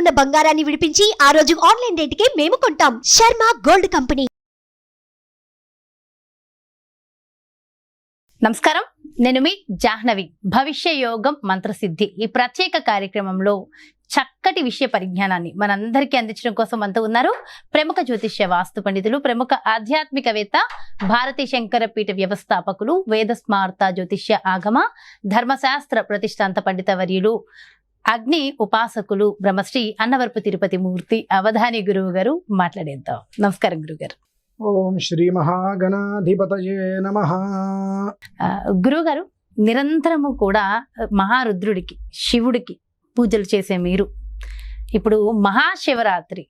ఉన్న బంగారాన్ని విడిపించి ఆ రోజు ఆన్లైన్ రేటుకే మేము కొంటాం. Sharma gold company. నమస్కారం, నేను మీ జాహ్నవి. భవిష్య యోగం మంత్రసిద్ధి ఈ ప్రత్యేక కార్యక్రమంలో చక్కటి విషయ పరిజ్ఞానాన్ని మనందరికీ అందించడం కోసం అంతా ఉన్నారు ప్రముఖ జ్యోతిష్య వాస్తు పండితులు, ప్రముఖ ఆధ్యాత్మికవేత్త, భారతీ శంకరపీఠ వ్యవస్థాపకులు, వేద స్మార్త జ్యోతిష్య ఆగమ ధర్మశాస్త్ర ప్రతిష్టాంత పండిత వర్యులు, అగ్ని ఉపాసకులు, బ్రహ్మశ్రీ అన్నవరపు తిరుపతి మూర్తి అవధాని గురువు గారు మాట్లాడేద్దాం. నమస్కారం గురుగారు. ఓం శ్రీ మహాగణాధిపతయే నమః. గురువుగారు, నిరంతరము కూడా మహారుద్రుడికి, శివుడికి పూజలు చేసే మీరు ఇప్పుడు మహాశివరాత్రి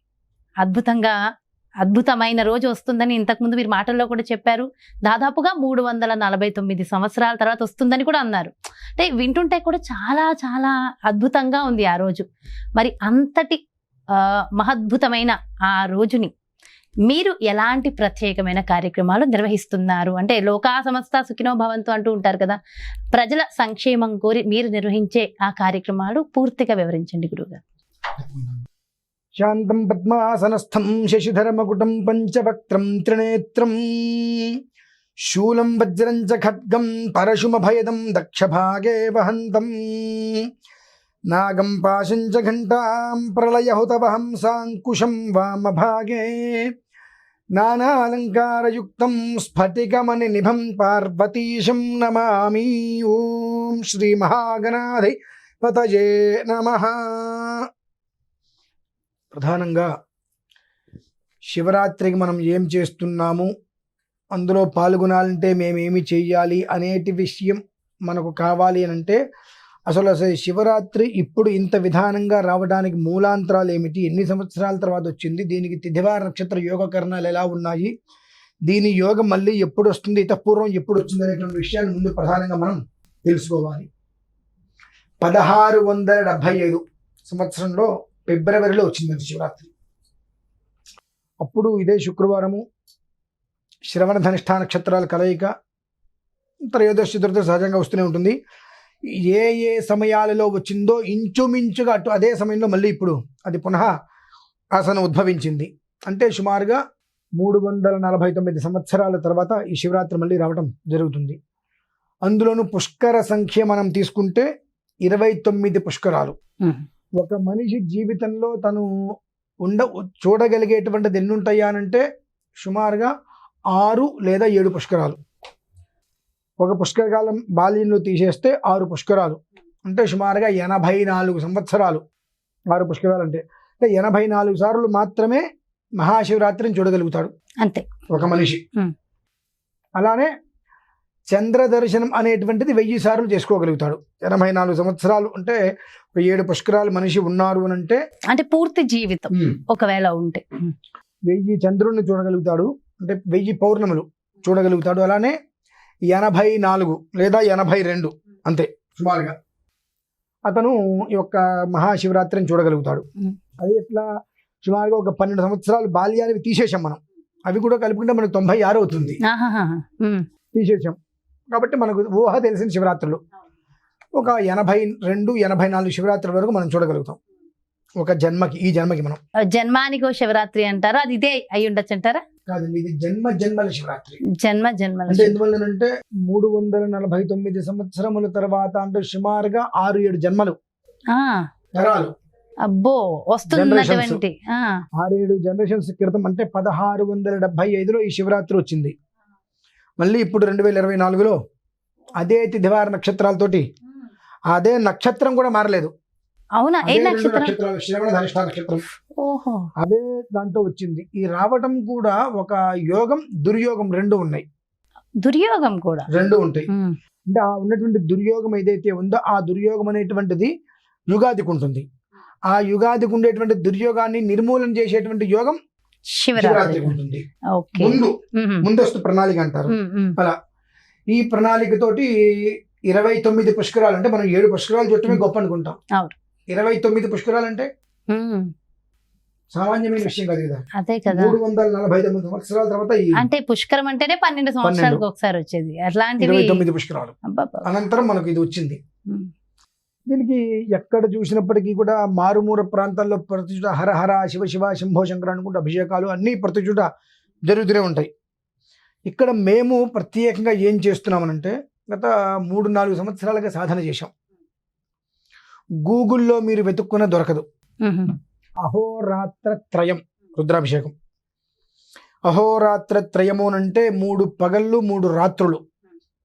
అద్భుతమైన రోజు వస్తుందని ఇంతకుముందు మీరు మాటల్లో కూడా చెప్పారు. దాదాపుగా 349 సంవత్సరాల తర్వాత వస్తుందని కూడా అన్నారు. అంటే వింటుంటే కూడా చాలా చాలా అద్భుతంగా ఉంది ఆ రోజు. మరి అంతటి మహద్భుతమైన ఆ రోజుని మీరు ఎలాంటి ప్రత్యేకమైన కార్యక్రమాలు నిర్వహిస్తున్నారు? అంటే లోకా సమస్త సుఖినో భవంతు అంటూ ఉంటారు కదా, ప్రజల సంక్షేమం కోరి మీరు నిర్వహించే ఆ కార్యక్రమాలు పూర్తిగా వివరించండి గురువుగారు. శాంతం పద్మాసనస్థం శశిధరమకుటం పంచవక్త్రం త్రినేత్రం శూలం వజ్రం చ ఖడ్గం పరశుమభయదం దక్షభాగే వహంతం నాగం పాశం చ ఘంటాం ప్రళయహుతవహం సాంకుశం వామభాగే నానాలంకారయుక్తం స్ఫటికమణి నిభం పార్వతీశం నమామి. ఓం శ్రీ మహాగణాధిపతయే నమః. ప్రధానంగా శివరాత్రికి మనం ఏం చేస్తున్నాము, అందులో పాల్గొనాలంటే మేమేమి చెయ్యాలి అనేటి విషయం మనకు కావాలి అని అంటే అసలు శివరాత్రి ఇప్పుడు ఇంత విధానంగా రావడానికి మూలాంతరాలు ఏమిటి, ఎన్ని సంవత్సరాల తర్వాత వచ్చింది, దీనికి తిథివార నక్షత్ర యోగకరణాలు ఎలా ఉన్నాయి, దీని యోగం మళ్ళీ ఎప్పుడు వస్తుంది, ఇతపూర్వం ఎప్పుడు వచ్చింది అనేటువంటి విషయాన్ని ముందు ప్రధానంగా మనం తెలుసుకోవాలి. 1675 సంవత్సరంలో ఫిబ్రవరిలో వచ్చింది శివరాత్రి. అప్పుడు ఇదే శుక్రవారము, శ్రవణ ధనిష్ఠా నక్షత్రాల కలయిక, త్రయోదశి చతుర్దశి సహజంగా వస్తూనే ఉంటుంది. ఏ ఏ సమయాలలో వచ్చిందో ఇంచుమించుగా అదే సమయంలో మళ్ళీ ఇప్పుడు అది పునః ఆసనం ఉద్భవించింది. అంటే సుమారుగా 349 సంవత్సరాల తర్వాత ఈ శివరాత్రి మళ్ళీ రావడం జరుగుతుంది. అందులోనూ పుష్కర సంఖ్య మనం తీసుకుంటే 29 పుష్కరాలు. ఒక మనిషి జీవితంలో తను చూడగలిగేటువంటిది ఎన్ని ఉంటాయా అంటే సుమారుగా 6 లేదా 7 పుష్కరాలు. ఒక పుష్కరకాలం బాల్యంలో తీసేస్తే 6 పుష్కరాలు అంటే సుమారుగా 84 సంవత్సరాలు. 6 పుష్కరాలు అంటే 84 సార్లు మాత్రమే మహాశివరాత్రిని చూడగలుగుతాడు అంతే ఒక మనిషి. అలానే చంద్ర దర్శనం అనేటువంటిది 1000 సార్లు చేసుకోగలుగుతాడు. 84 సంవత్సరాలు అంటే 7 పుష్కరాలు మనిషి ఉన్నారు అని అంటే పూర్తి జీవితం ఒకవేళ ఉంటే 1000 చంద్రుడిని చూడగలుగుతాడు, అంటే 1000 పౌర్ణములు చూడగలుగుతాడు. అలానే 84 లేదా 82 అంతే సుమారుగా అతను ఈ యొక్క మహాశివరాత్రిని చూడగలుగుతాడు. అది ఎట్లా, సుమారుగా ఒక 12 సంవత్సరాలు బాల్యాన్ని తీసేసాం మనం, అవి కూడా కలుపుకుంటే మనకు 96 అవుతుంది. తీసేసాం కాబట్టి మనకు ఊహ తెలిసిన శివరాత్రులు ఒక 82, 84 శివరాత్రుల వరకు మనం చూడగలుగుతాం ఒక జన్మకి. ఈ జన్మకి మనం జన్మానికో శివరాత్రి అంటారా, అది ఇదే అయి ఉండొచ్చు అంటారా? కాదండి, ఇది జన్మల శివరాత్రి. జన్మల అంటే ఎందువల్లనంటే 349 సంవత్సరముల తర్వాత అంటే సుమారుగా 6-7 జన్మలు తరాలు. అబ్బో, వస్తున్నటువంటి 6-7 జనరేషన్స్ క్రితం అంటే 1675లో ఈ శివరాత్రి వచ్చింది. మళ్ళీ ఇప్పుడు 2024లో అదే తిథివార నక్షత్రాలతోటి, అదే నక్షత్రం కూడా మారలేదు. అవునా? ఏ నక్షత్రం? శ్రవణ ధనిష్ఠా నక్షత్రం. అదే దాంతో వచ్చింది. ఈ రావటం కూడా ఒక యోగం దుర్యోగం రెండు ఉన్నాయి. దుర్యోగం కూడా రెండు ఉంటాయి. అంటే ఆ ఉన్నటువంటి దుర్యోగం ఏదైతే ఉందో ఆ దుర్యోగం అనేటువంటిది యుగాదికి ఉంటుంది. ఆ యుగాదికి ఉండేటువంటి దుర్యోగాన్ని నిర్మూలన చేసేటువంటి యోగం శివరాత్రికి ఉంటుంది. ముందస్తు ప్రణాళిక అంటారు. అలా ఈ ప్రణాళికతోటి 29 పుష్కరాలు అంటే మనం 7 పుష్కరాలు చుట్టమే గొప్ప అనుకుంటాం. 29 పుష్కరాలు అంటే సామాన్యమైన విషయం కాదు కదా. అదే కదా, 349 సంవత్సరాల తర్వాత అంటే పుష్కరం అంటేనే 12 సంవత్సరాలకు ఒకసారి వచ్చేది. అట్లాంటి 29 పుష్కరాలు అనంతరం మనకు ఇది వచ్చింది. దీనికి ఎక్కడ చూసినప్పటికీ కూడా మారుమూల ప్రాంతాల్లో ప్రతి చోట హర హర శివ శివ శంభో శంకర అనుకుంటూ అభిషేకాలు అన్నీ ప్రతి చోట జరుగుతూనే ఉంటాయి. ఇక్కడ మేము ప్రత్యేకంగా ఏం చేస్తున్నామనంటే గత 3-4 సంవత్సరాలుగా సాధన చేశాం. గూగుల్లో మీరు వెతుక్కున్న దొరకదు. అహోరాత్ర త్రయం రుద్రాభిషేకం. అహోరాత్ర త్రయము అంటే 3 పగళ్ళు 3 రాత్రులు.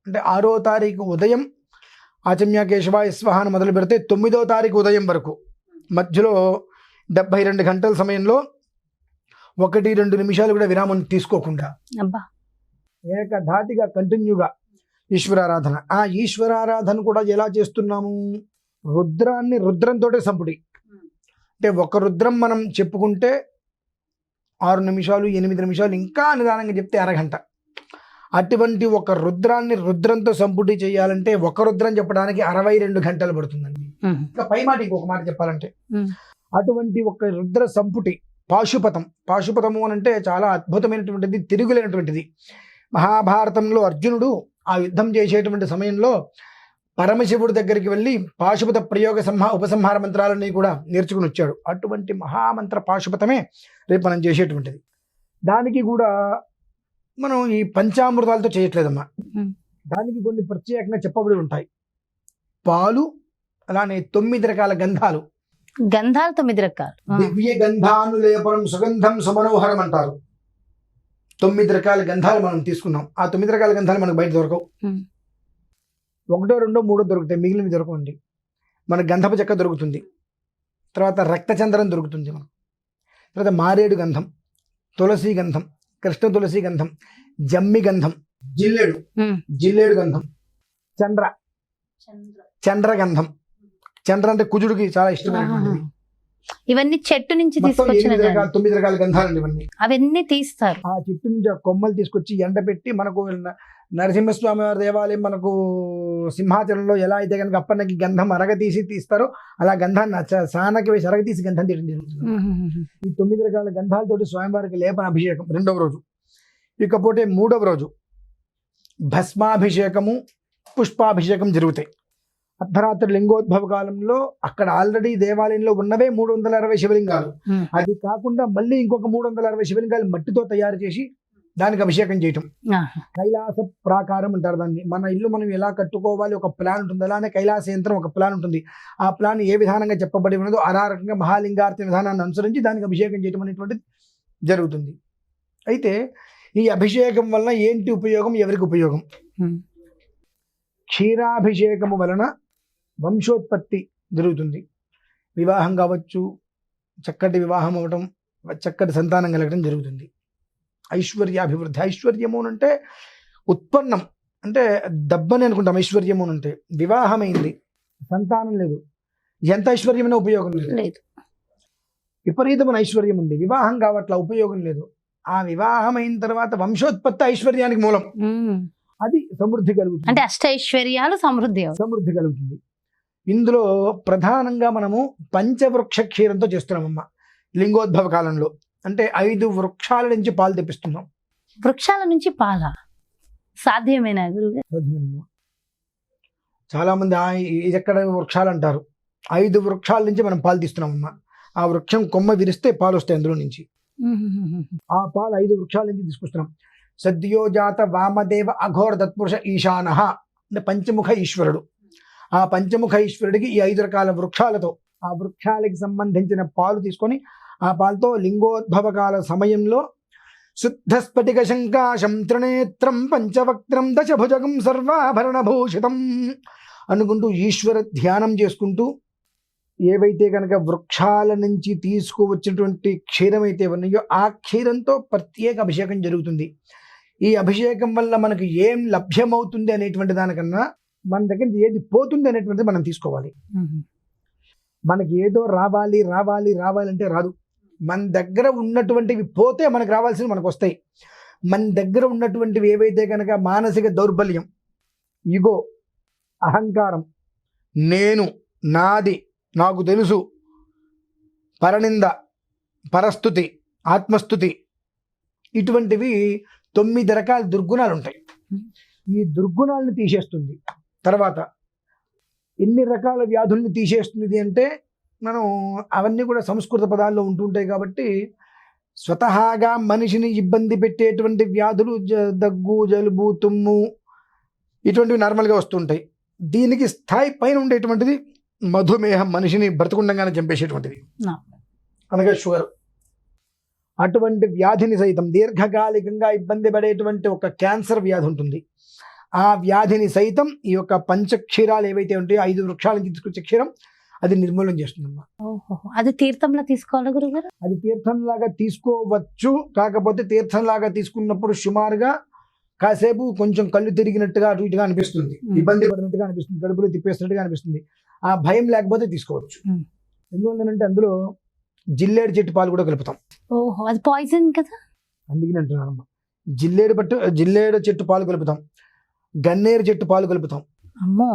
అంటే 6వ తారీఖు ఉదయం ఆచమ్య కేశవాయ స్వహాను మొదలు పెడితే 9వ తారీఖు ఉదయం వరకు మధ్యలో 72 గంటల సమయంలో 1-2 నిమిషాలు కూడా విరామం తీసుకోకుండా ఏకధాటిగా కంటిన్యూగా ఈశ్వరారాధన. ఆ ఈశ్వరారాధన కూడా ఎలా చేస్తున్నాము? రుద్రాన్ని రుద్రంతో సంపుటి. అంటే ఒక రుద్రం మనం చెప్పుకుంటే 6 నిమిషాలు 8 నిమిషాలు, ఇంకా నిదానంగా చెప్తే అరగంట. అటువంటి ఒక రుద్రాన్ని రుద్రంతో సంపుటి చేయాలంటే ఒక రుద్రం చెప్పడానికి 62 గంటలు పడుతుందండి. ఇంకా పై మాట ఇంకొక మాట చెప్పాలంటే అటువంటి ఒక రుద్ర సంపుటి పాశుపతము అని అంటే చాలా అద్భుతమైనటువంటిది, తిరుగులేనటువంటిది. మహాభారతంలో అర్జునుడు ఆ యుద్ధం చేసేటువంటి సమయంలో పరమశివుడి దగ్గరికి వెళ్ళి పాశుపత ప్రయోగ ఉపసంహార మంత్రాలన్నీ కూడా నేర్చుకుని వచ్చాడు. అటువంటి మహామంత్ర పాశుపతమే రేపు మనం చేసేటువంటిది. దానికి కూడా మనం ఈ పంచామృతాలతో చేయట్లేదమ్మా. దానికి కొన్ని ప్రత్యేకంగా చెప్పబడి ఉంటాయి. పాలు, అలానే 9 రకాల గంధాలు. 9 రకాలు. దివ్య గంధానులేపనం సుగంధం సమనోహరం అంటారు. 9 రకాల గంధాలు మనం తీసుకున్నాం. ఆ 9 రకాల గంధాలు మనకు బయట దొరకవు. 1, 2, 3 దొరుకుతాయి, మిగిలినవి దొరకండి. మనకు గంధపు చెక్క దొరుకుతుంది, తర్వాత రక్తచంద్రం దొరుకుతుంది, మనం తర్వాత మారేడు గంధం, తులసి గంధం, కృష్ణ తులసి గంధం, జమ్మి గంధం, జిల్లేడు గంధం, చండ్ర గంధం. చంద్ర అంటే కుజుడికి చాలా ఇష్టమైనటువంటిది. ఇవన్నీ చెట్టు నుంచి 9 రకాల గంధాలండి ఇవన్నీ. అవన్నీ తీస్తారు. ఆ చెట్టు నుంచి ఆ కొమ్మలు తీసుకొచ్చి ఎండబెట్టి, మనకు నరసింహస్వామి వారి దేవాలయం మనకు సింహాచలంలో ఎలా అయితే కనుక అప్పన్నకి గంధం అరగతీసి తీస్తారో అలా గంధాన్ని సానకి వేసి అరగతీసి గంధం తీయడం జరుగుతుంది. ఈ 9 రకాల గంధాలతోటి స్వామివారికి లేపన అభిషేకం 2వ రోజు. ఇకపోతే 3వ రోజు భస్మాభిషేకము, పుష్పాభిషేకం జరుగుతాయి. అర్ధరాత్రి లింగోద్భవ కాలంలో అక్కడ ఆల్రెడీ దేవాలయంలో ఉన్నవే 360 శివలింగాలు. అది కాకుండా మళ్ళీ ఇంకొక 360 శివలింగాలు మట్టితో తయారు చేసి దానికి అభిషేకం చేయటం. కైలాస ప్రాకారం అంటారు దాన్ని. మన ఇల్లు మనం ఎలా కట్టుకోవాలి ఒక ప్లాన్ ఉంటుంది, అలానే కైలాస యంత్రం ఒక ప్లాన్ ఉంటుంది. ఆ ప్లాన్ ఏ విధానంగా చెప్పబడి ఉన్నదో ఆ రకంగా మహాలింగార్తి విధానాన్ని అనుసరించి దానికి అభిషేకం చేయటం అనేటువంటిది జరుగుతుంది. అయితే ఈ అభిషేకం వలన ఏంటి ఉపయోగం, ఎవరికి ఉపయోగం? క్షీరాభిషేకము వలన వంశోత్పత్తి జరుగుతుంది. వివాహం కావచ్చు, చక్కటి వివాహం అవ్వటం, చక్కటి సంతానం కలగడం జరుగుతుంది. ఐశ్వర్యాభివృద్ధి. ఐశ్వర్యము అంటే ఉత్పన్నం, అంటే దబ్బని అనుకుంటాం. ఐశ్వర్యము అంటే వివాహమైంది, సంతానం లేదు, ఎంత ఐశ్వర్యమైన ఉపయోగం లేదు. విపరీతమైన ఐశ్వర్యం ఉంది, వివాహం కావట్ల, ఉపయోగం లేదు. ఆ వివాహం అయిన తర్వాత వంశోత్పత్తి ఐశ్వర్యానికి మూలం. అది సమృద్ధి కలుగుతుంది. అంటే అష్టైశ్వర్యాలు సమృద్ధి కలుగుతుంది. ఇందులో ప్రధానంగా మనము పంచవృక్ష క్షీరంతో చేస్తున్నామమ్మా. లింగోద్భవ కాలంలో అంటే 5 వృక్షాల నుంచి పాలు తెప్పిస్తున్నాం. వృక్షాల నుంచి పాల సాధ్యమేనా గురువు? చాలా మంది ఇది ఎక్కడ వృక్షాలు అంటారు. 5 వృక్షాల నుంచి మనం పాలు తీస్తున్నామమ్మా. ఆ వృక్షం కొమ్మ విరిస్తే పాలు వస్తాయి అందులో నుంచి. ఆ పాలు 5 వృక్షాల నుంచి తీసుకొస్తున్నాం. సద్యోజాత వామదేవ అఘోర తత్పురుష ఈశానః అంటే పంచముఖ ఈశ్వరుడు. ఆ పంచముఖ ఈశ్వరుడికి ఈ 5 రకాల వృక్షాలతో, ఆ వృక్షాలకి సంబంధించిన పాలు తీసుకొని ఆ పాలతో లింగోద్భవ కాల సమయంలో శుద్ధ స్ఫటిక శంకాశం త్రినేత్రం పంచవక్త్రం దశభుజగం సర్వాభరణభూషితం అనుకుంటూ ఈశ్వర ధ్యానం చేసుకుంటూ ఏవైతే కనుక వృక్షాల నుంచి తీసుకువచ్చినటువంటి క్షీరం అయితే ఉన్నాయో ఆ క్షీరంతో ప్రత్యేక అభిషేకం జరుగుతుంది. ఈ అభిషేకం వల్ల మనకు ఏం లభ్యమవుతుంది అనేటువంటి దానికన్నా మన దగ్గర ఏది పోతుంది అనేటువంటిది మనం తీసుకోవాలి. మనకి ఏదో రావాలి అంటే రాదు. మన దగ్గర ఉన్నటువంటివి పోతే మనకు రావాల్సినవి మనకు వస్తాయి. మన దగ్గర ఉన్నటువంటివి ఏవైతే కనుక మానసిక దౌర్బల్యం, ఇగో, అహంకారం, నేను, నాది, నాకు తెలుసు, పరనింద, పరస్థుతి, ఆత్మస్థుతి, ఇటువంటివి 9 రకాల దుర్గుణాలు ఉంటాయి. ఈ దుర్గుణాలను తీసేస్తుంది. తర్వాత ఎన్ని రకాల వ్యాధుల్ని తీసేస్తుంది అంటే మనం అవన్నీ కూడా సంస్కృత పదాల్లో ఉంటుంటాయి కాబట్టి స్వతహాగా మనిషిని ఇబ్బంది పెట్టేటువంటి వ్యాధులు దగ్గు, జలుబు, తుమ్ము ఇటువంటివి నార్మల్గా వస్తుంటాయి. దీనికి స్థాయి పైన ఉండేటువంటిది మధుమేహం, మనిషిని బ్రతకుండంగానే చంపేసేటువంటిది, అనగా షుగర్. అటువంటి వ్యాధిని సైతం దీర్ఘకాలికంగా ఇబ్బంది పడేటువంటి ఒక క్యాన్సర్ వ్యాధి ఉంటుంది. ఆ వ్యాధిని సైతం ఈ యొక్క పంచక్షీరాలు ఏవైతే ఉంటాయో 5 వృక్షాల నుంచి తీసుకొచ్చే క్షీరం అది నిర్మూలన చేస్తుందమ్మా. అది తీర్థంలా తీసుకోవాలి గురుగారు? అది తీర్థంలాగా తీసుకోవచ్చు. కాకపోతే తీర్థంలాగా తీసుకున్నప్పుడు సుమారుగా కాసేపు కొంచెం కళ్ళు తిరిగినట్టుగా అటు ఇటుగా అనిపిస్తుంది, ఇబ్బంది పడినట్టుగా అనిపిస్తుంది, కడుపులో తిప్పేస్తున్నట్టుగా అనిపిస్తుంది. ఆ భయం లేకపోతే తీసుకోవచ్చు. ఎందుకంటే అందులో జిల్లేడు చెట్టు పాలు కూడా కలుపుతాం. ఓహో, అది పాయిజన్ కదా, అందుకని అంటున్నానమ్మా. జిల్లేడు చెట్టు పాలు కలుపుతాం, గన్నేరు చెట్టు పాలు కలుపుతాం. అమ్మో.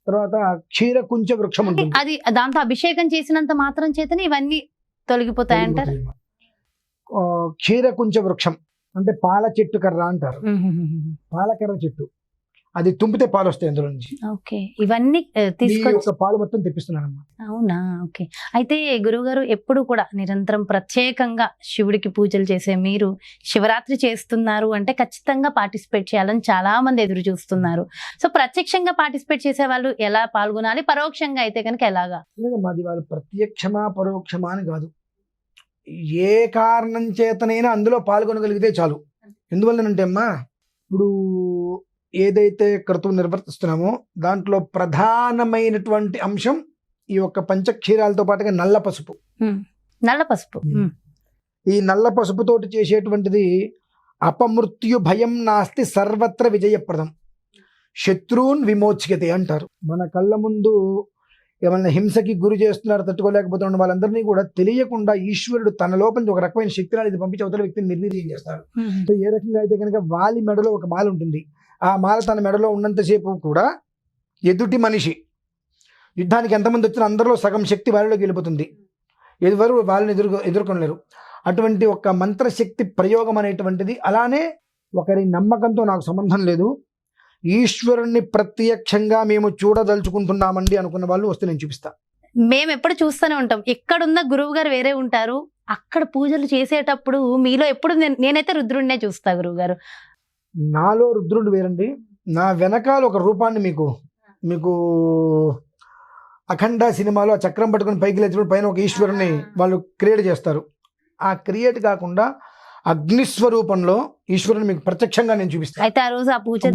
తర్వాత క్షీరకుంచ వృక్షం ఉంటుంది. అది దాంతో అభిషేకం చేసినంత మాత్రం చేతనే ఇవన్నీ తొలగిపోతాయంటారు. క్షీరకుంచ వృక్షం అంటే పాల చెట్టు కర్ర అంటారు. పాలకర్ర చెట్టు, అది తుంపితే పాలు వస్తాయి అందులో నుంచి. ఓకే, ఇవన్నీ తీసుకొచ్చి పాలు మొత్తం తెప్పిస్తున్నానమ్మా. అవునా? ఓకే. అయితే గురువు గారు ఎప్పుడు కూడా నిరంతరం ప్రత్యేకంగా శివుడికి పూజలు చేసే మీరు శివరాత్రి చేస్తున్నారు అంటే ఖచ్చితంగా పార్టిసిపేట్ చేయాలని చాలా మంది ఎదురు చూస్తున్నారు. సో ప్రత్యక్షంగా పార్టిసిపేట్ చేసే వాళ్ళు ఎలా పాల్గొనాలి, పరోక్షంగా అయితే కనుక ఎలాగా? లేదమ్మా, అది వాళ్ళు ప్రత్యక్షమా పరోక్షమా అని కాదు, ఏ కారణం చేతనైనా అందులో పాల్గొనగలిగితే చాలు. ఎందువల్లనంటే అమ్మా, ఇప్పుడు ఏదైతే క్రతువు నిర్వర్తిస్తున్నామో దాంట్లో ప్రధానమైనటువంటి అంశం ఈ యొక్క పంచక్షీరాలతో పాటుగా నల్ల పసుపు. నల్ల పసుపు, ఈ నల్ల పసుపుతోటి చేసేటువంటిది అపమృత్యు భయం నాస్తి సర్వత్ర విజయప్రదం, శత్రువున్ విమోచ్యతే అంటారు. మన కళ్ళ ముందు ఏమన్నా హింసకి గురి చేస్తున్నారు, తట్టుకోలేకపోతున్న వాళ్ళందరినీ కూడా తెలియకుండా ఈశ్వరుడు తన లోపల ఒక రకమైన శక్తిని అనేది పంపించి అవతల వ్యక్తిని నిర్వీర్యం చేస్తాడు. సో ఏ రకంగా అయితే కనుక వాలి మెడలో ఒక మాల ఉంటుంది, ఆ మాల తన మెడలో ఉన్నంతసేపు కూడా ఎదుటి మనిషి యుద్ధానికి ఎంతమంది వచ్చినా అందరిలో సగం శక్తి వారిలోకి వెళ్ళిపోతుంది, ఎవరు వాళ్ళని ఎదుర్కొనలేరు. అటువంటి ఒక మంత్రశక్తి ప్రయోగం అనేటువంటిది. అలానే ఒకరి నమ్మకంతో నాకు సంబంధం లేదు, ఈశ్వరుణ్ణి ప్రత్యక్షంగా మేము చూడదలుచుకుంటున్నామండి అనుకున్న వాళ్ళు వస్తే నేను చూపిస్తా. మేము ఎప్పుడు చూస్తూనే ఉంటాం, ఎక్కడున్న గురువు గారు వేరే ఉంటారు, అక్కడ పూజలు చేసేటప్పుడు మీలో ఎప్పుడు నేనైతే రుద్రుడినే చూస్తా గురువు గారు. నాలో రుద్రుడు వేరండి, నా వెనకాల ఒక రూపాన్ని మీకు అఖండ సినిమాలో ఆ చక్రం పట్టుకుని పైకి లేచినప్పుడు పైన ఒక ఈశ్వరుని వాళ్ళు క్రియేట్ చేస్తారు. ఆ క్రియేట్ కాకుండా అగ్నిస్వరూపంలో ఈశ్వరుని మీకు ప్రత్యక్షంగా నేను చూపిస్తాను. అయితే ఆ రోజు ఆ పూజ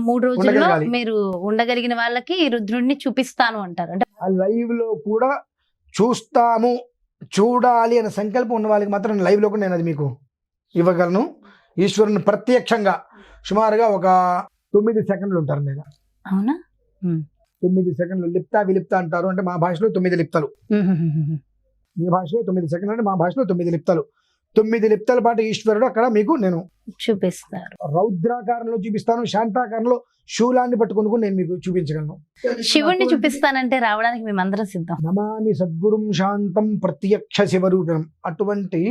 3 రోజుల్లో మీరు ఉండగలిగిన వాళ్ళకి రుద్రుడిని చూపిస్తాను అంటారు. అంటే ఆ లైవ్ లో కూడా చూస్తాము, చూడాలి అనే సంకల్పం ఉన్న వాళ్ళకి మాత్రం లైవ్ లో కూడా నేను అది మీకు ఇవ్వగలను. ఈశ్వరుని ప్రత్యక్షంగా సుమారుగా ఒక 9 సెకండ్లు ఉంటారు మీద. అవునా? 9 సెకండ్లు లిప్తా విలిప్తా అంటారు. అంటే మా భాషలో 9 లిప్తలు, మీ భాషలో 9 సెకండ్లు అంటే మా భాషలో 9 లిప్తలు. 9 లిప్తల పాటు ఈశ్వరుడు అక్కడ మీకు నేను చూపిస్తారు. రౌద్రాకారంలో చూపిస్తాను, శాంతాకారంలో శూలాన్ని పట్టుకుని నేను మీకు చూపించగలను. శివుణ్ణి చూపిస్తానంటే రావడానికి మేమందరం సిద్ధం. నమామి సద్గురుం శాంతం ప్రత్యక్ష శివరూపం. అటువంటి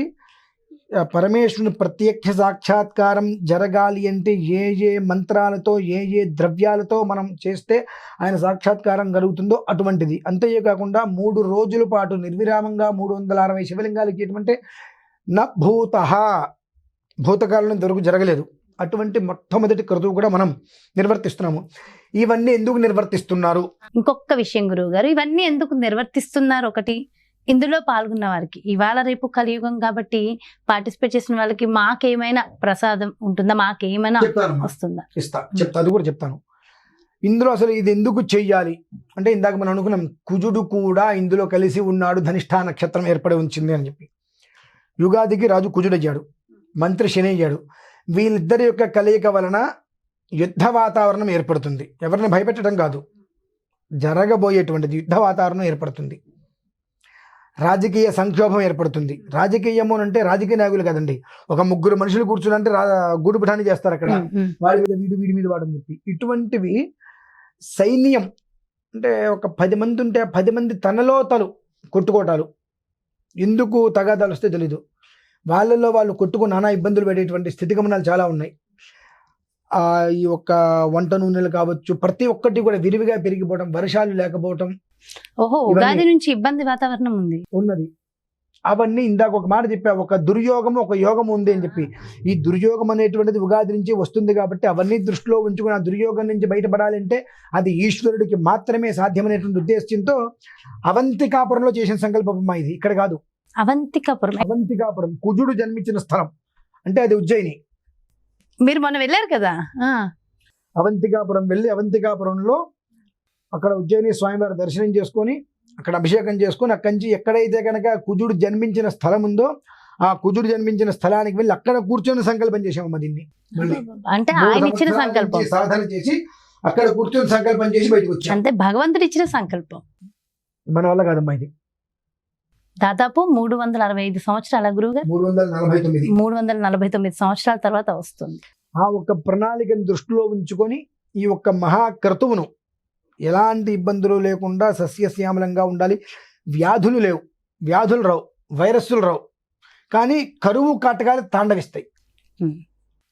పరమేశ్వరుని ప్రత్యక్ష సాక్షాత్కారం జరగాలి అంటే ఏ మంత్రాలతో ఏ ద్రవ్యాలతో మనం చేస్తే ఆయన సాక్షాత్కారం కలుగుతుందో అటువంటిది. అంతేకాకుండా 3 రోజుల పాటు నిర్విరామంగా 360 శివలింగాలకి ఎటువంటి భూతకాలంలో ఇంతవరకు జరగలేదు. అటువంటి మొట్టమొదటి క్రతువు కూడా మనం నిర్వర్తిస్తున్నాము. ఇవన్నీ ఎందుకు నిర్వర్తిస్తున్నారు? ఇంకొక విషయం గురువు గారు, ఇవన్నీ ఎందుకు నిర్వర్తిస్తున్నారు? ఒకటి, ఇందులో పాల్గొన్న వారికి ఇవాళ రేపు కలియుగం కాబట్టి పార్టిసిపేట్ చేసిన వాళ్ళకి మాకేమైనా ప్రసాదం ఉంటుందా, మాకేమైనా వస్తుందా? చెప్తా, అది కూడా చెప్తాను. ఇందులో అసలు ఇది ఎందుకు చెయ్యాలి అంటే, ఇందాక మనం అనుకున్నాం కుజుడు కూడా ఇందులో కలిసి ఉన్నాడు, ధనిష్ఠా నక్షత్రం ఏర్పడి ఉంచింది అని చెప్పి. యుగాదికి రాజు కుజుడయ్యాడు, మంత్రి శని అయ్యాడు. వీళ్ళిద్దరి యొక్క కలయిక వలన యుద్ధ వాతావరణం ఏర్పడుతుంది. ఎవరిని భయపెట్టడం కాదు, జరగబోయేటువంటిది యుద్ధ వాతావరణం ఏర్పడుతుంది. రాజకీయ సంక్షోభం ఏర్పడుతుంది. రాజకీయము అంటే రాజకీయ నాయకులు కదండి, ఒక 3 మనుషులు కూర్చుంటే గూడు పుటాన్ని చేస్తారు అక్కడ, వాడి మీద వీడి మీద వాడని చెప్పి. ఇటువంటివి సైన్యం అంటే ఒక 10 మంది ఉంటే 10 మంది తనలో తలు కొట్టుకోవటాలు. ఎందుకు తగాదాలు వస్తే తెలీదు, వాళ్ళల్లో వాళ్ళు కొట్టుకుని నానా ఇబ్బందులు పడేటువంటి స్థితిగమనాలు చాలా ఉన్నాయి. ఈ యొక్క వంట నూనెలు కావచ్చు, ప్రతి ఒక్కటి కూడా విరివిగా పెరిగిపోవడం, వర్షాలు లేకపోవటం ఓహో, ఉగాది నుంచి ఇబ్బంది వాతావరణం ఉంది. ఉన్నది. అవన్నీ ఇందాక ఒక మాట చెప్పా, ఒక దుర్యోగం ఒక యోగం ఉంది అని చెప్పి. ఈ దుర్యోగం అనేటువంటిది ఉగాది నుంచి వస్తుంది కాబట్టి అవన్నీ దృష్టిలో ఉంచుకుని ఆ దుర్యోగం నుంచి బయటపడాలంటే అది ఈశ్వరుడికి మాత్రమే సాధ్యమైనటువంటి ఉద్దేశంతో అవంతికాపురంలో చేసిన సంకల్పం ఇది, ఇక్కడ కాదు. అవంతికాపురం కుజుడు జన్మించిన స్థలం, అంటే అది ఉజ్జయిని. మీరు మొన్న వెళ్ళారు కదా. అవంతికాపురం వెళ్ళి అవంతికాపురంలో అక్కడ ఉజ్జయిని స్వామివారి దర్శనం చేసుకొని అక్కడ అభిషేకం చేసుకొని అక్కడి నుంచి ఎక్కడైతే కనుక కుజుడు జన్మించిన స్థలం ఉందో ఆ కుజుడు జన్మించిన స్థలానికి వెళ్ళి అక్కడ కూర్చొని సంకల్పం చేసామమ్మ దీన్ని. అంటే ఆయన ఇచ్చిన సంకల్పం, సాధన చేసి అక్కడ కూర్చొని సంకల్పం చేసి బయటకు వచ్చాం. అంటే భగవంతుడు ఇచ్చిన సంకల్పం, మన వల్ల కాదమ్మా ఇది. దాదాపు 365 సంవత్సరాల గురువుగారు, 349 సంవత్సరాల తర్వాత వస్తుంది. ఆ ఒక్క ప్రణాళికను దృష్టిలో ఉంచుకొని ఈ ఒక్క మహాక్రతువును ఎలాంటి ఇబ్బందులు లేకుండా సస్యశ్యామలంగా ఉండాలి. వ్యాధులు లేవు, వ్యాధులు రావు, వైరస్సులు రావు, కానీ కరువు కాటకాలు తాండవిస్తాయి.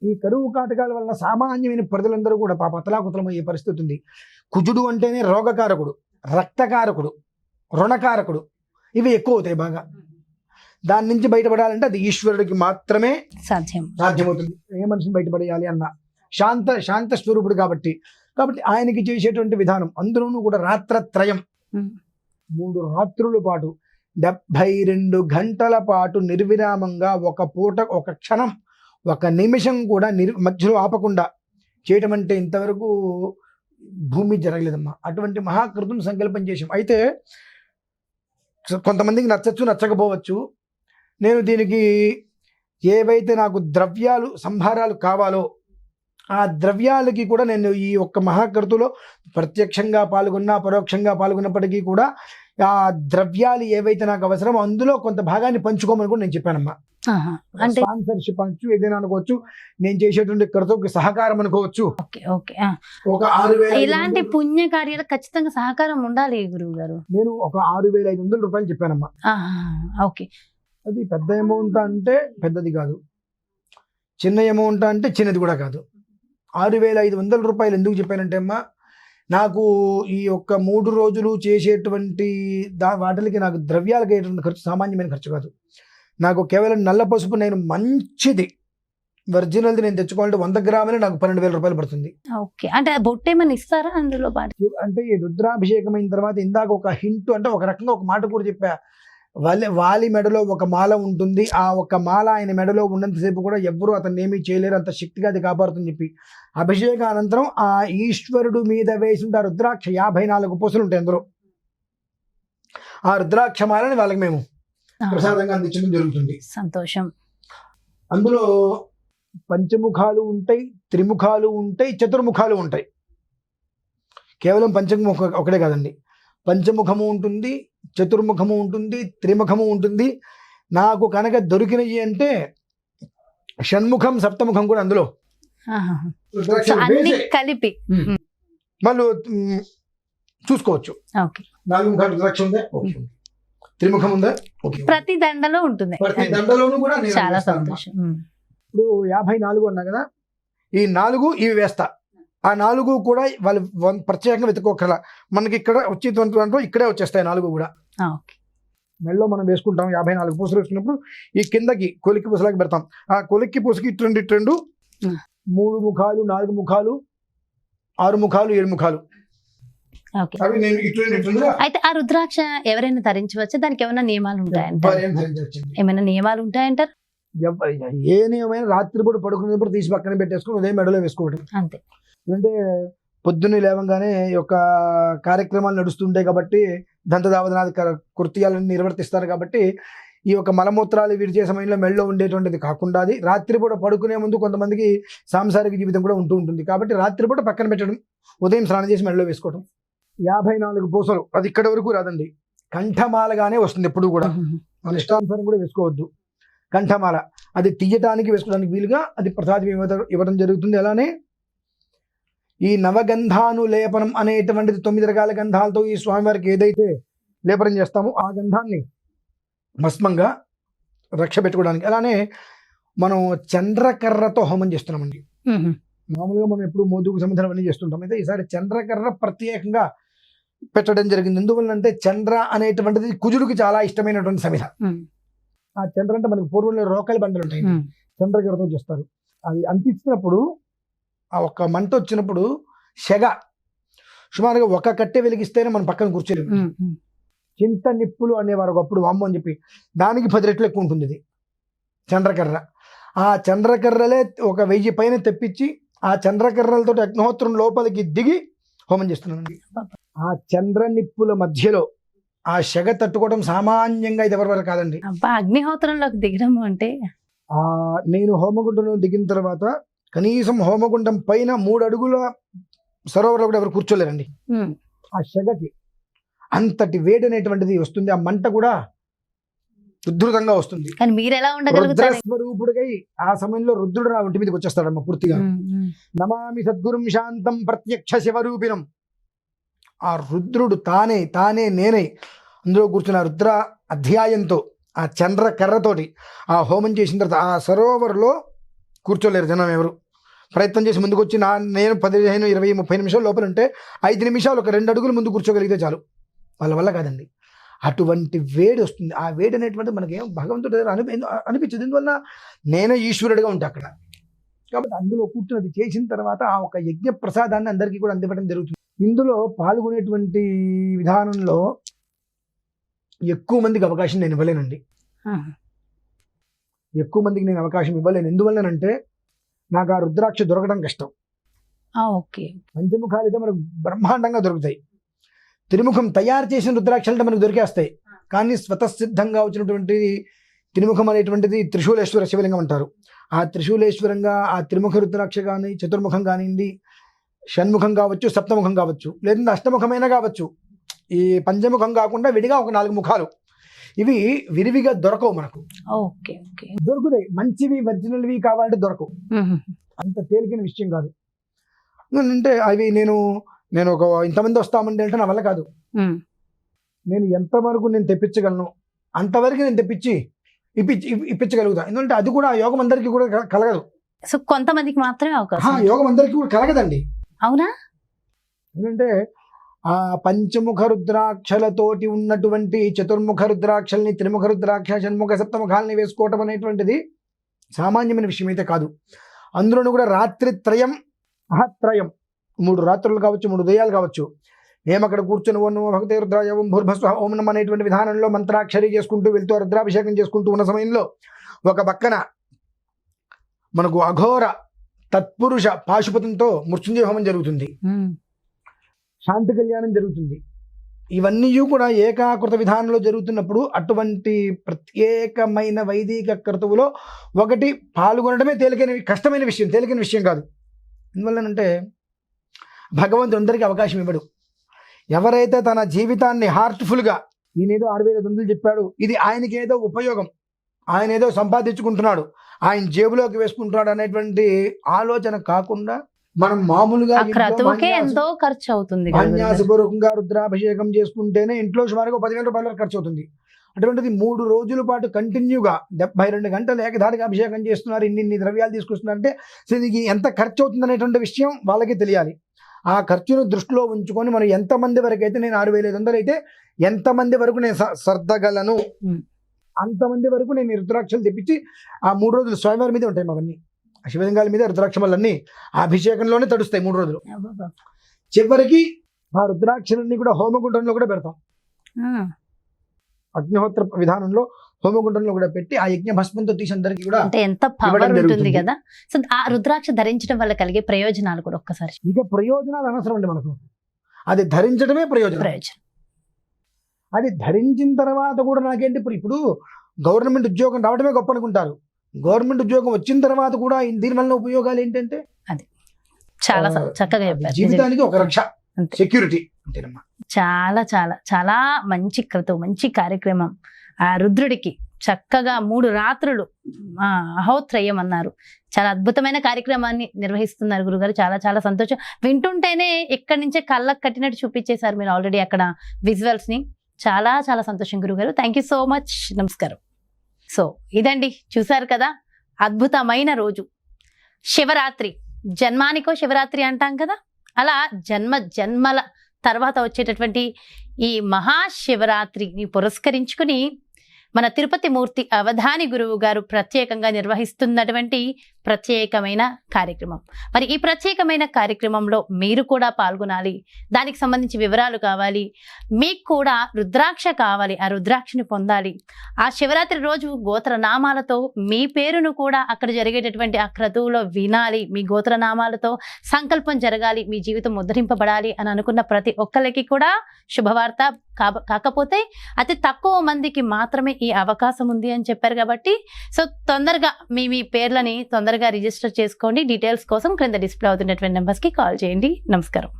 ఈ కరువు కాటకాల వల్ల సామాన్యమైన ప్రజలందరూ కూడా పాప అతలాకుతలమయ్యే పరిస్థితి ఉంది. కుజుడు అంటేనే రోగకారకుడు, రక్తకారకుడు, రుణకారకుడు, ఇవి ఎక్కువ అవుతాయి బాగా. దాని నుంచి బయటపడాలంటే అది ఈశ్వరుడికి మాత్రమే సాధ్యమవుతుంది. ఏ మనిషిని బయటపడేయాలి అన్న శాంత స్వరూపుడు కాబట్టి ఆయనకి చేసేటువంటి విధానం, అందులోనూ కూడా రాత్రత్రయం 3 రాత్రుల పాటు 72 గంటల పాటు నిర్విరామంగా ఒక పూట ఒక క్షణం ఒక నిమిషం కూడా మధ్యలో ఆపకుండా చేయటం అంటే ఇంతవరకు భూమి జరగలేదమ్మా. అటువంటి మహాకృతం సంకల్పం చేసాం. అయితే కొంతమందికి నచ్చచ్చు, నచ్చకపోవచ్చు. నేను దీనికి ఏవైతే నాకు ద్రవ్యాలు సంభారాలు కావాలో ఆ ద్రవ్యాలకి కూడా నేను ఈ ఒక్క మహాకృతులో ప్రత్యక్షంగా పాల్గొన్నా పరోక్షంగా పాల్గొన్నప్పటికీ కూడా ఆ ద్రవ్యాలు ఏవైతే నాకు అవసరమో అందులో కొంత భాగాన్ని పంచుకోమని కూడా నేను చెప్పానమ్మా. అంటే స్పాన్సర్షిప్ అనొచ్చు, ఏదైనా అనుకోవచ్చు, నేను చేసేటువంటి కృతజ్ఞతకు సహకారం అనుకోవచ్చు. ఒక 6,000 ఇలాంటి పుణ్య కార్యాలు ఖచ్చితంగా సహకారం ఉండాలి గురువు గారు. నేను ఒక 6,500 రూపాయలు చెప్పానమ్మా. అది పెద్ద అమౌంట్ అంటే పెద్దది కాదు, చిన్న అమౌంట్ అంటే చిన్నది కూడా కాదు. 6,500 రూపాయలు ఎందుకు చెప్పానంటే అమ్మా, నాకు ఈ యొక్క 3 రోజులు చేసేటువంటి వాటికి నాకు ద్రవ్యాలకు అయ్యేటువంటి ఖర్చు సామాన్యమైన ఖర్చు కాదు. నాకు కేవలం నల్ల పసుపు నేను మంచిది ఒరిజినల్ది నేను తెచ్చుకోవాలంటే 100 గ్రాములే నాకు 12,000 రూపాయలు పడుతుంది. అంటే బొట్టేమని ఇస్తారా అందులో? అంటే ఈ రుద్రాభిషేకం అయిన తర్వాత ఇందాక ఒక హింట్ అంటే ఒక రకంగా ఒక మాట కూడా చెప్పా, వాలి మెడలో ఒక మాల ఉంటుంది, ఆ ఒక మాల ఆయన మెడలో ఉన్నంతసేపు కూడా ఎవ్వరూ అతన్ని ఏమీ చేయలేరు, అంత శక్తిగా అది కాపాడుతుందని చెప్పి అభిషేక అనంతరం ఆ ఈశ్వరుడు మీద వేసిన రుద్రాక్ష 54 పూసలు ఉంటాయి అందులో. ఆ రుద్రాక్ష మాలని వాళ్ళకి మేము ప్రసాదంగా అందించడం జరుగుతుంది. సంతోషం. అందులో పంచముఖాలు ఉంటాయి, త్రిముఖాలు ఉంటాయి, చతుర్ముఖాలు ఉంటాయి. కేవలం పంచముఖ ఒకటే కాదండి, పంచముఖము ఉంటుంది, చతుర్ముఖము ఉంటుంది, త్రిముఖము ఉంటుంది. నాకు కనుక దొరికినవి అంటే షణ్ముఖం సప్తముఖం కూడా అందులో కలిపి మళ్ళీ చూసుకోవచ్చు. 4 ముఖాలు రుద్రాక్ష ఉందా, త్రిముఖం ఉందా, ప్రతి దండలో ఉంటుంది. ప్రతి దండలోనూ కూడా చాలా సంతోషం. ఇప్పుడు 54 అన్నా కదా, ఈ 4 ఇవి వేస్తా. ఆ 4 కూడా వాళ్ళు ప్రత్యేకంగా వెతుక్కోకల, మనకి ఇక్కడ వచ్చేటువంటి ఇక్కడే వచ్చేస్తాయి 4 కూడా. మెడలో మనం వేసుకుంటాం 54 పూసలు వేసుకున్నప్పుడు ఈ కిందకి కొలిక్కి పూసలాగా పెడతాం. ఆ కొలిక్కి పూసకి ఇటు 3 ముఖాలు, 4 ముఖాలు, 6 ముఖాలు, 7 ముఖాలు. అయితే ఆ రుద్రాక్ష ఎవరైనా ధరించవచ్చా? దానికి ఏమైనా నియమాలు ఉంటాయంటారు? ఏమైనా నియమాలు ఉంటాయంటారు? ఏ నియమైనా రాత్రిపూట పడుకునేప్పుడు తీసి పక్కన పెట్టేసుకుని ఉదయం మెడలో వేసుకోవడం అంతే. ఎందుకంటే పొద్దున్నే లేవంగానే యొక్క కార్యక్రమాలు నడుస్తుంటాయి కాబట్టి దంతదావదనాది కృత్యాలను నిర్వర్తిస్తారు కాబట్టి ఈ యొక్క మలమూత్రాలు విడిచే సమయంలో మెడలో ఉండేటువంటిది కాకుండా అది రాత్రిపూట పడుకునే ముందు కొంతమందికి సాంసారిక జీవితం కూడా ఉంటూ ఉంటుంది కాబట్టి రాత్రిపూట పక్కన పెట్టడం, ఉదయం స్నానం చేసి మెడలో వేసుకోవడం. 54 పూసలు అది ఇక్కడ వరకు రాదండి, కంఠమాలగానే వస్తుంది ఎప్పుడు కూడా. మన ఇష్టానుసారం కూడా వేసుకోవద్దు. కంఠమాల అది తీయటానికి వేసుకోవడానికి వీలుగా అది ప్రసాదం ఇవ్వడం జరుగుతుంది. అలానే ఈ నవగంధాను లేపనం అనేటువంటిది 9 రకాల గంధాలతో ఈ స్వామివారికి ఏదైతే లేపనం చేస్తామో ఆ గంధాన్ని భస్మంగా రక్ష పెట్టుకోవడానికి. అలానే మనం చంద్రకర్రతో హోమం చేస్తున్నామండి. మామూలుగా మనం ఎప్పుడు మోదుకు సంబంధం అన్నీ చేస్తుంటాం. అయితే ఈసారి చంద్రకర్ర ప్రత్యేకంగా పెట్టడం జరిగింది. ఎందువల్లంటే చంద్ర అనేటువంటిది కుజుడికి చాలా ఇష్టమైనటువంటి సమిధ. ఆ చంద్ర అంటే మనకి పూర్వంలో రోకలి బండలు ఉంటాయి, చంద్రకర్రతో చేస్తారు. అది అంటించినప్పుడు ఆ ఒక్క మంట వచ్చినప్పుడు సెగ సుమారుగా ఒక కట్టె వెలిగిస్తేనే మనం పక్కన కూర్చోలేము. చింత నిప్పులు అనేవారు ఒకప్పుడు, వామ్మ అని చెప్పి. దానికి 10 రెట్లు ఎక్కువ ఉంటుంది ఇది చంద్రకర్ర. ఆ చంద్రకర్రలే ఒక 1000 పైన తెప్పించి ఆ చంద్రకర్రలతో అగ్నిహోత్రం లోపలికి దిగి హోమం చేస్తున్నానండి. ఆ చంద్ర నిప్పుల మధ్యలో ఆ సెగ తట్టుకోవడం సామాన్యంగా ఇది ఎవరి వరకు కాదండి. అబ్బా, అగ్నిహోత్రంలోకి దిగడం అంటే నేను హోమగుండంలో దిగిన తర్వాత కనీసం హోమగుండం పైన 3 అడుగుల సరోవరంలో కూడా ఎవరు కూర్చోలేరండి. ఆ సెగకి అంతటి వేడి అనేటువంటిది వస్తుంది. ఆ మంట కూడా ఉద్ధృతంగా వస్తుంది. కానీ మీరు ఎలా ఉండగలుగుతారు? రుద్రస్వరూపుడికై ఆ సమయంలో రుద్రుడు నా ఒంటి మీదకి వచ్చేస్తాడమ్మ పూర్తిగా. నమామి సద్గురుం శాంతం ప్రత్యక్ష శివరూపిణం. ఆ రుద్రుడు తానే నేనే అందులో కూర్చున్న రుద్ర అధ్యాయంతో ఆ చంద్ర కర్రతోటి ఆ హోమం చేసిన తర్వాత ఆ సరోవరంలో కూర్చోలేరు జనం ఎవరు. ప్రయత్నం చేసి ముందుకు వచ్చి నేను 15, 20, 30 నిమిషాలు లోపల ఉంటే 5 నిమిషాలు ఒక 2 అడుగులు ముందు కూర్చోగలిగితే చాలు. వాళ్ళ వల్ల కాదండి. అటువంటి వేడి వస్తుంది. ఆ వేడి అనేటువంటి మనకేం భగవంతుడు అనిపించదు. ఎందువల్ల నేనే ఈశ్వరుడిగా ఉంటా అక్కడ. కాబట్టి అందులో కూర్చొని అది చేసిన తర్వాత ఆ ఒక యజ్ఞ ప్రసాదాన్ని అందరికీ కూడా అందివ్వడం జరుగుతుంది. ఇందులో పాల్గొనేటువంటి విధానంలో ఎక్కువ మందికి అవకాశం నేను ఇవ్వలేనండి. ఎక్కువ మందికి నేను అవకాశం ఇవ్వలేను. ఎందువల్లనంటే నాకు ఆ రుద్రాక్ష దొరకడం కష్టం. పంచముఖాలు అయితే మనకు బ్రహ్మాండంగా దొరుకుతాయి. తిరుముఖం తయారు చేసిన రుద్రాక్షలు అంటే మనకు దొరికేస్తాయి. కానీ స్వతసిద్ధంగా వచ్చినటువంటి తిరుముఖం అనేటువంటిది త్రిశూలేశ్వర శివలింగం అంటారు. ఆ త్రిశూలేశ్వరంగా ఆ త్రిముఖ రుద్రాక్ష కానీ చతుర్ముఖం కానివ్వండి, షణ్ముఖం కావచ్చు, సప్తముఖం కావచ్చు, లేదంటే అష్టముఖమైనా కావచ్చు. ఈ పంచముఖం కాకుండా విడిగా ఒక 4 ముఖాలు ఇవి విరివిగా దొరకవు మనకు. దొరుకుతాయి మంచివి ఒరిజినల్వి కావాలంటే దొరకవు. అంత తేలికైన విషయం కాదు. అంటే అవి నేను ఒక ఇంతమంది వస్తామండి అంటే నా వల్ల కాదు. నేను ఎంతవరకు నేను తెప్పించగలను అంతవరకు నేను ఇప్పించగలుగుతా. ఎందుకంటే అది కూడా ఆ యోగం అందరికీ కూడా కలగదు. సో కొంతమందికి మాత్రమే అవకాశం. యోగం అందరికీ కూడా కలగదండి. అవునా? ఎందుకంటే ఆ పంచముఖ రుద్రాక్షలతోటి ఉన్నటువంటి చతుర్ముఖ రుద్రాక్షల్ని, త్రిముఖ రుద్రాక్ష, షణ్ముఖ, సప్తముఖాలని వేసుకోవటం అనేటువంటిది సామాన్యమైన విషయం అయితే కాదు. అందులోనూ కూడా రాత్రిత్రయం మహత్రయం, 3 రాత్రులు కావచ్చు, 3 ఉదయాలు కావచ్చు. మేము అక్కడ కూర్చొని ఓం నమో భగవతే రుద్రాయ ఓం భూర్భస్వ ఓం నమః అనేటువంటి విధానంలో మంత్రాక్షరి చేసుకుంటూ వెళ్తూ రుద్రాభిషేకం చేసుకుంటూ ఉన్న సమయంలో ఒక పక్కన మనకు అఘోర తత్పురుష పాశుపతంతో మృత్యుంజయ హోమం జరుగుతుంది, శాంతి కళ్యాణం జరుగుతుంది. ఇవన్నీ కూడా ఏకాకృత విధానంలో జరుగుతున్నప్పుడు అటువంటి ప్రత్యేకమైన వైదిక క్రతువులో ఒకటి పాల్గొనడమే కష్టమైన విషయం, తేలికైన విషయం కాదు. ఎందువల్లనంటే భగవంతుడు అందరికీ అవకాశం ఇవ్వడు. ఎవరైతే తన జీవితాన్ని హార్ట్ఫుల్గా ఈయనేదో 6500 చెప్పాడు, ఇది ఆయనకేదో ఉపయోగం, ఆయన ఏదో సంపాదించుకుంటున్నాడు, ఆయన జేబులోకి వేసుకుంటున్నాడు అనేటువంటి ఆలోచన కాకుండా మనం మామూలుగా ఎంతో ఖర్చు అవుతుంది. సన్యాసపూర్వకంగా రుద్రాభిషేకం చేసుకుంటేనే ఇంట్లో సుమారుగా 10,000 రూపాయల ఖర్చు అవుతుంది. అటువంటిది 3 రోజుల పాటు కంటిన్యూగా 72 గంటలు ఏకధాటిగా అభిషేకం చేస్తున్నారు, ఇన్ని ద్రవ్యాలు తీసుకొస్తున్నారు అంటే దీనికి ఎంత ఖర్చు అవుతుంది అనేటువంటి విషయం వాళ్ళకి తెలియాలి. ఆ ఖర్చును దృష్టిలో ఉంచుకొని మనం ఎంతమంది వరకు అయితే, నేను 6,500 అయితే ఎంతమంది వరకు నేను సర్దగలను అంతమంది వరకు నేను రుద్రాక్షలు తెప్పించి ఆ 3 రోజులు స్వయంవరం మీదే ఉంటాయి. అవన్నీ శివలింగాల మీద రుద్రాక్షలన్నీ ఆ అభిషేకంలోనే తడుస్తాయి 3 రోజులు. చివరికి ఆ రుద్రాక్షలన్నీ కూడా హోమగుండంలో కూడా పెడతాం. అగ్నిహోత్ర విధానంలో హోమగుండంలో కూడా పెట్టి ఆ యజ్ఞ భస్మంతో తీసి అందరికీ కూడా ఎంత పవర్ ఉంటుంది కదా. సో ఆ రుద్రాక్ష ధరించడం వల్ల కలిగే ప్రయోజనాలు కూడా ఒక్కసారి. ఇక ప్రయోజనాలు అనవసరం అండి మనకు, అది ధరించడమే ప్రయోజనం. అది ధరించిన తర్వాత కూడా నాకేంటి, ఇప్పుడు గవర్నమెంట్ ఉద్యోగం రావడమే గొప్ప అనుకుంటారు. గవర్నమెంట్ ఉద్యోగం వచ్చిన తర్వాత కూడా దీనివల్ల ఉపయోగాలు ఏంటంటే అది చాలా చక్కగా చెప్పారు. జీవితానికి ఒక రక్ష, సెక్యూరిటీ అంతేనమ్మా. చాలా చాలా చాలా మంచి క్రతువు, మంచి కార్యక్రమం. ఆ రుద్రుడికి చక్కగా 3 రాత్రులు అహోత్రయం అన్నారు. చాలా అద్భుతమైన కార్యక్రమాన్ని నిర్వహిస్తున్నారు గురుగారు. చాలా చాలా సంతోషం. వింటుంటేనే ఎక్కడి నుంచే కళ్ళకు కట్టినట్టు చూపించేశారు మీరు ఆల్రెడీ అక్కడ విజువల్స్ ని. చాలా చాలా సంతోషం గురుగారు. Thank you so much. నమస్కారం. సో ఇదండి, చూసారు కదా, అద్భుతమైన రోజు శివరాత్రి. జన్మానికో శివరాత్రి అంటాం కదా, అలా జన్మల తర్వాత వచ్చేటటువంటి ఈ మహాశివరాత్రిని పురస్కరించుకుని మన తిరుపతి మూర్తి అవధాని గురువు గారు ప్రత్యేకంగా నిర్వహిస్తున్నటువంటి ప్రత్యేకమైన కార్యక్రమం. మరి ఈ ప్రత్యేకమైన కార్యక్రమంలో మీరు కూడా పాల్గొనాలి, దానికి సంబంధించి వివరాలు కావాలి, మీకు కూడా రుద్రాక్ష కావాలి, ఆ రుద్రాక్షని పొందాలి, ఆ శివరాత్రి రోజు గోత్రనామాలతో మీ పేరును కూడా అక్కడ జరిగేటటువంటి ఆ క్రతువులో వినాలి, మీ గోత్రనామాలతో సంకల్పం జరగాలి, మీ జీవితం ఉద్ధరింపబడాలి అని అనుకున్న ప్రతి ఒక్కరికి కూడా శుభవార్త. కాకపోతే అతి తక్కువ మందికి మాత్రమే ఈ అవకాశం ఉంది అని చెప్పారు కాబట్టి సో తొందరగా మీ పేర్లని తొందరగా రిజిస్టర్ చేసుకోండి. డీటెయిల్స్ కోసం క్రింద డిస్ప్లే అవుతున్నటువంటి నెంబర్స్కి కాల్ చేయండి. నమస్కారం.